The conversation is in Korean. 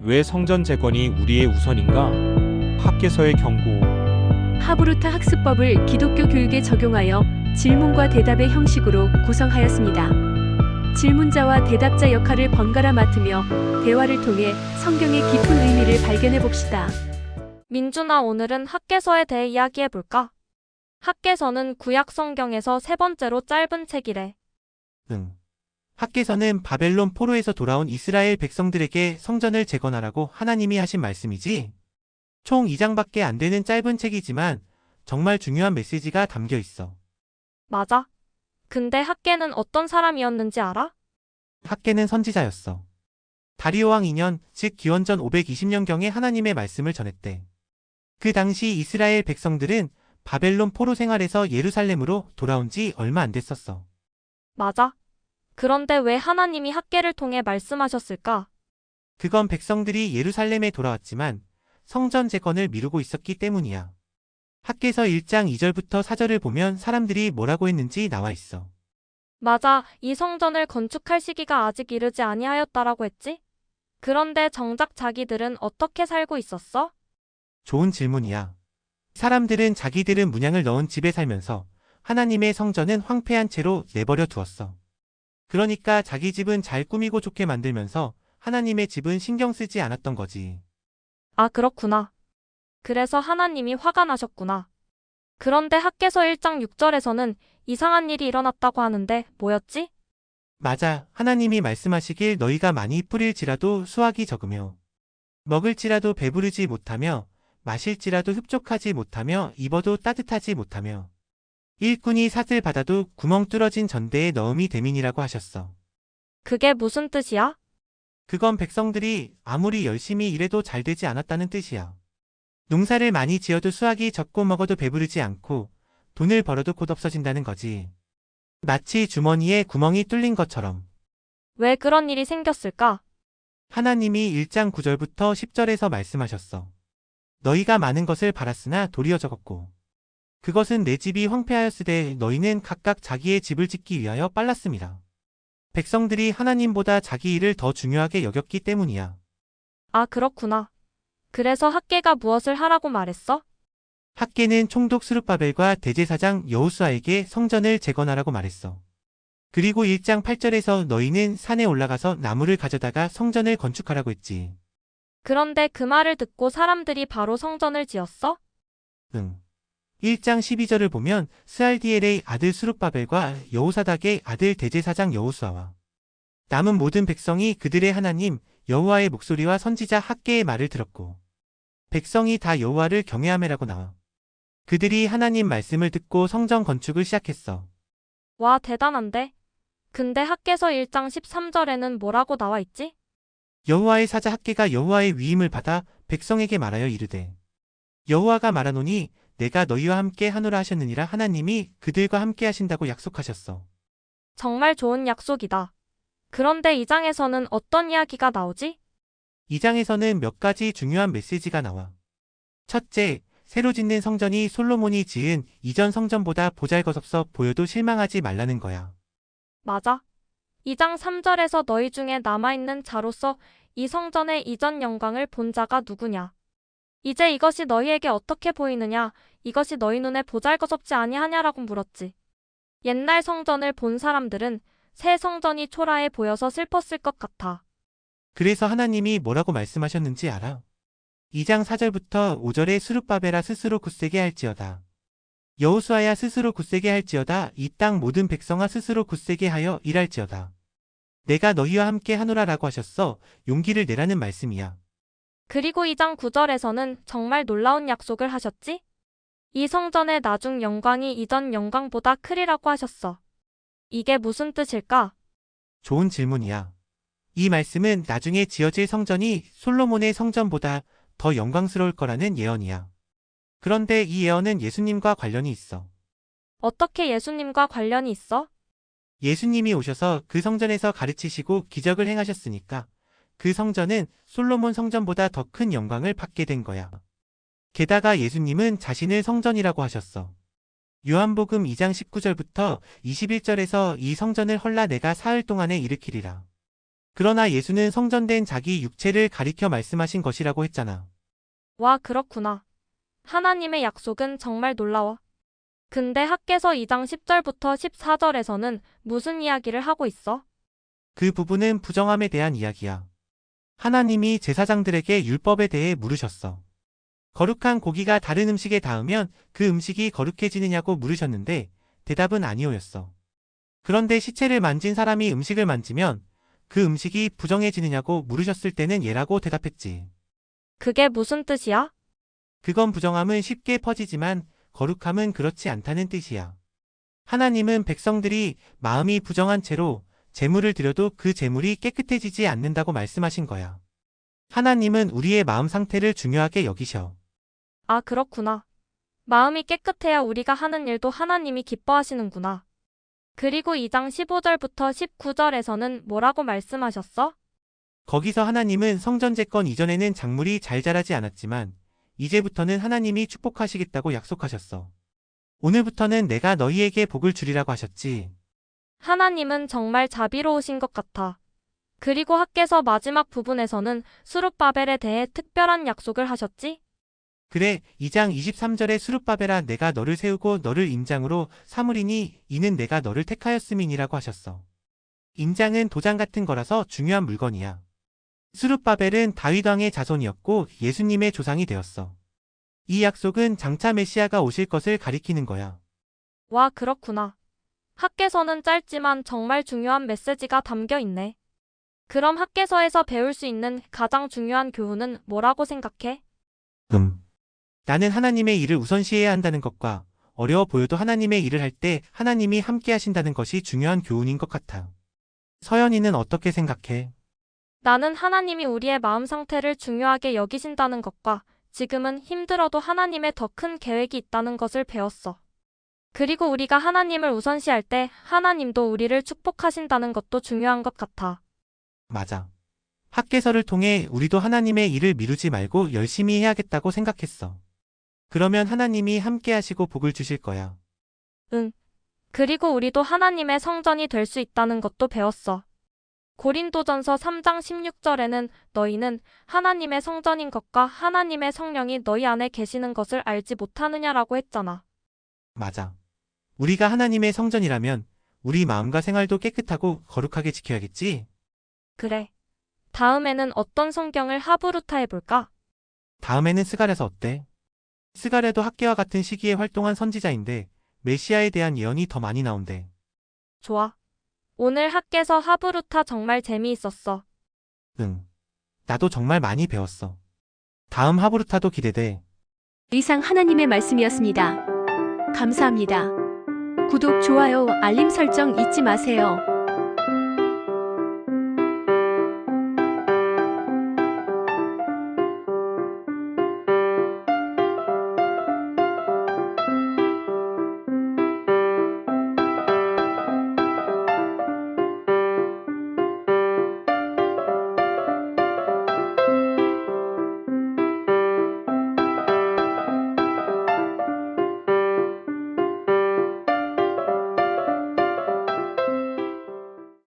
왜 성전 재건이 우리의 우선인가? 학개서의 경고. 하브루타 학습법을 기독교 교육에 적용하여 질문과 대답의 형식으로 구성하였습니다. 질문자와 대답자 역할을 번갈아 맡으며 대화를 통해 성경의 깊은 의미를 발견해 봅시다. 민준아, 오늘은 학개서에 대해 이야기해볼까? 학개서는 구약 성경에서 세 번째로 짧은 책이래. 학개서는 바벨론 포로에서 돌아온 이스라엘 백성들에게 성전을 재건하라고 하나님이 하신 말씀이지. 총 2장밖에 안 되는 짧은 책이지만 정말 중요한 메시지가 담겨 있어. 맞아. 근데 학개는 어떤 사람이었는지 알아? 학개는 선지자였어. 다리오 왕 2년, 즉 기원전 520년경에 하나님의 말씀을 전했대. 그 당시 이스라엘 백성들은 바벨론 포로 생활에서 예루살렘으로 돌아온 지 얼마 안 됐었어. 맞아. 그런데 왜 하나님이 학개를 통해 말씀하셨을까? 그건 백성들이 예루살렘에 돌아왔지만 성전 재건을 미루고 있었기 때문이야. 학개서 1장 2절부터 4절을 보면 사람들이 뭐라고 했는지 나와 있어. 맞아. 이 성전을 건축할 시기가 아직 이르지 아니하였다라고 했지? 그런데 정작 자기들은 어떻게 살고 있었어? 좋은 질문이야. 사람들은 자기들은 문양을 넣은 집에 살면서 하나님의 성전은 황폐한 채로 내버려 두었어. 그러니까 자기 집은 잘 꾸미고 좋게 만들면서 하나님의 집은 신경 쓰지 않았던 거지. 아, 그렇구나. 그래서 하나님이 화가 나셨구나. 그런데 학개서 1장 6절에서는 이상한 일이 일어났다고 하는데 뭐였지? 맞아. 하나님이 말씀하시길 너희가 많이 뿌릴지라도 수확이 적으며 먹을지라도 배부르지 못하며 마실지라도 흡족하지 못하며 입어도 따뜻하지 못하며 일꾼이 삿을 받아도 구멍 뚫어진 전대에 넣음이 되민이라고 하셨어. 그게 무슨 뜻이야? 그건 백성들이 아무리 열심히 일해도 잘 되지 않았다는 뜻이야. 농사를 많이 지어도 수확이 적고 먹어도 배부르지 않고 돈을 벌어도 곧 없어진다는 거지. 마치 주머니에 구멍이 뚫린 것처럼. 왜 그런 일이 생겼을까? 하나님이 1장 9절부터 10절에서 말씀하셨어. 너희가 많은 것을 바랐으나 도리어 적었고 그것은 내 집이 황폐하였으되 너희는 각각 자기의 집을 짓기 위하여 빨랐습니다. 백성들이 하나님보다 자기 일을 더 중요하게 여겼기 때문이야. 아, 그렇구나. 그래서 학개가 무엇을 하라고 말했어? 학개는 총독 스룹바벨과 대제사장 여호수아에게 성전을 재건하라고 말했어. 그리고 1장 8절에서 너희는 산에 올라가서 나무를 가져다가 성전을 건축하라고 했지. 그런데 그 말을 듣고 사람들이 바로 성전을 지었어? 1장 12절을 보면 스알디엘의 아들 스룹바벨과 여호사닥의 아들 대제사장 여호수아와 남은 모든 백성이 그들의 하나님 여호와의 목소리와 선지자 학개의 말을 들었고 백성이 다 여호와를 경외하매라고 나와. 그들이 하나님 말씀을 듣고 성전 건축을 시작했어. 와, 대단한데? 근데 학개서 1장 13절에는 뭐라고 나와 있지? 여호와의 사자 학개가 여호와의 위임을 받아 백성에게 말하여 이르되 여호와가 말하노니 내가 너희와 함께 하노라 하셨느니라. 하나님이 그들과 함께 하신다고 약속하셨어. 정말 좋은 약속이다. 그런데 이 장에서는 어떤 이야기가 나오지? 이 장에서는 몇 가지 중요한 메시지가 나와. 첫째, 새로 짓는 성전이 솔로몬이 지은 이전 성전보다 보잘것없어 보여도 실망하지 말라는 거야. 맞아. 2장 3절에서 너희 중에 남아있는 자로서 이 성전의 이전 영광을 본 자가 누구냐? 이제 이것이 너희에게 어떻게 보이느냐? 이것이 너희 눈에 보잘것없지 아니하냐라고 물었지. 옛날 성전을 본 사람들은 새 성전이 초라해 보여서 슬펐을 것 같아. 그래서 하나님이 뭐라고 말씀하셨는지 알아? 2장 4절부터 5절에 스룹바벨아 스스로 굳세게 할지어다. 여호수아야 스스로 굳세게 할지어다. 이 땅 모든 백성아 스스로 굳세게 하여 일할지어다. 내가 너희와 함께 하노라라고 하셨어. 용기를 내라는 말씀이야. 그리고 2장 9절에서는 정말 놀라운 약속을 하셨지? 이 성전의 나중 영광이 이전 영광보다 크리라고 하셨어. 이게 무슨 뜻일까? 좋은 질문이야. 이 말씀은 나중에 지어질 성전이 솔로몬의 성전보다 더 영광스러울 거라는 예언이야. 그런데 이 예언은 예수님과 관련이 있어. 어떻게 예수님과 관련이 있어? 예수님이 오셔서 그 성전에서 가르치시고 기적을 행하셨으니까 그 성전은 솔로몬 성전보다 더 큰 영광을 받게 된 거야. 게다가 예수님은 자신을 성전이라고 하셨어. 요한복음 2장 19절부터 21절에서 이 성전을 헐라 내가 사흘 동안에 일으키리라. 그러나 예수는 성전된 자기 육체를 가리켜 말씀하신 것이라고 했잖아. 와, 그렇구나. 하나님의 약속은 정말 놀라워. 근데 학개서 2장 10절부터 14절에서는 무슨 이야기를 하고 있어? 그 부분은 부정함에 대한 이야기야. 하나님이 제사장들에게 율법에 대해 물으셨어. 거룩한 고기가 다른 음식에 닿으면 그 음식이 거룩해지느냐고 물으셨는데 대답은 아니오였어. 그런데 시체를 만진 사람이 음식을 만지면 그 음식이 부정해지느냐고 물으셨을 때는 예라고 대답했지. 그게 무슨 뜻이야? 그건 부정함은 쉽게 퍼지지만 거룩함은 그렇지 않다는 뜻이야. 하나님은 백성들이 마음이 부정한 채로 제물을 드려도 그 제물이 깨끗해지지 않는다고 말씀하신 거야. 하나님은 우리의 마음 상태를 중요하게 여기셔. 아, 그렇구나. 마음이 깨끗해야 우리가 하는 일도 하나님이 기뻐하시는구나. 그리고 2장 15절부터 19절에서는 뭐라고 말씀하셨어? 거기서 하나님은 성전 재건 이전에는 작물이 잘 자라지 않았지만 이제부터는 하나님이 축복하시겠다고 약속하셨어. 오늘부터는 내가 너희에게 복을 주리라고 하셨지. 하나님은 정말 자비로우신 것 같아. 그리고 학개서 마지막 부분에서는 수룹바벨에 대해 특별한 약속을 하셨지? 그래, 2장 23절에 수룹바벨아 내가 너를 세우고 너를 임장으로 삼으리니 이는 내가 너를 택하였음이니라고 하셨어. 임장은 도장 같은 거라서 중요한 물건이야. 수룹바벨은 다윗 왕의 자손이었고 예수님의 조상이 되었어. 이 약속은 장차 메시아가 오실 것을 가리키는 거야. 와, 그렇구나. 학개서는 짧지만 정말 중요한 메시지가 담겨 있네. 그럼 학개서에서 배울 수 있는 가장 중요한 교훈은 뭐라고 생각해? 나는 하나님의 일을 우선시해야 한다는 것과 어려워 보여도 하나님의 일을 할 때 하나님이 함께 하신다는 것이 중요한 교훈인 것 같아. 서연이는 어떻게 생각해? 나는 하나님이 우리의 마음 상태를 중요하게 여기신다는 것과 지금은 힘들어도 하나님의 더 큰 계획이 있다는 것을 배웠어. 그리고 우리가 하나님을 우선시할 때 하나님도 우리를 축복하신다는 것도 중요한 것 같아. 맞아. 학개서를 통해 우리도 하나님의 일을 미루지 말고 열심히 해야겠다고 생각했어. 그러면 하나님이 함께 하시고 복을 주실 거야. 응. 그리고 우리도 하나님의 성전이 될 수 있다는 것도 배웠어. 고린도전서 3장 16절에는 너희는 하나님의 성전인 것과 하나님의 성령이 너희 안에 계시는 것을 알지 못하느냐라고 했잖아. 맞아. 우리가 하나님의 성전이라면 우리 마음과 생활도 깨끗하고 거룩하게 지켜야겠지? 그래. 다음에는 어떤 성경을 하부루타 해볼까? 다음에는 스가랴서 어때? 스가랴도 학개와 같은 시기에 활동한 선지자인데 메시아에 대한 예언이 더 많이 나온대. 좋아. 오늘 학개서 하부루타 정말 재미있었어. 응. 나도 정말 많이 배웠어. 다음 하부르타도 기대돼. 이상 하나님의 말씀이었습니다. 감사합니다. 구독, 좋아요, 알림 설정 잊지 마세요.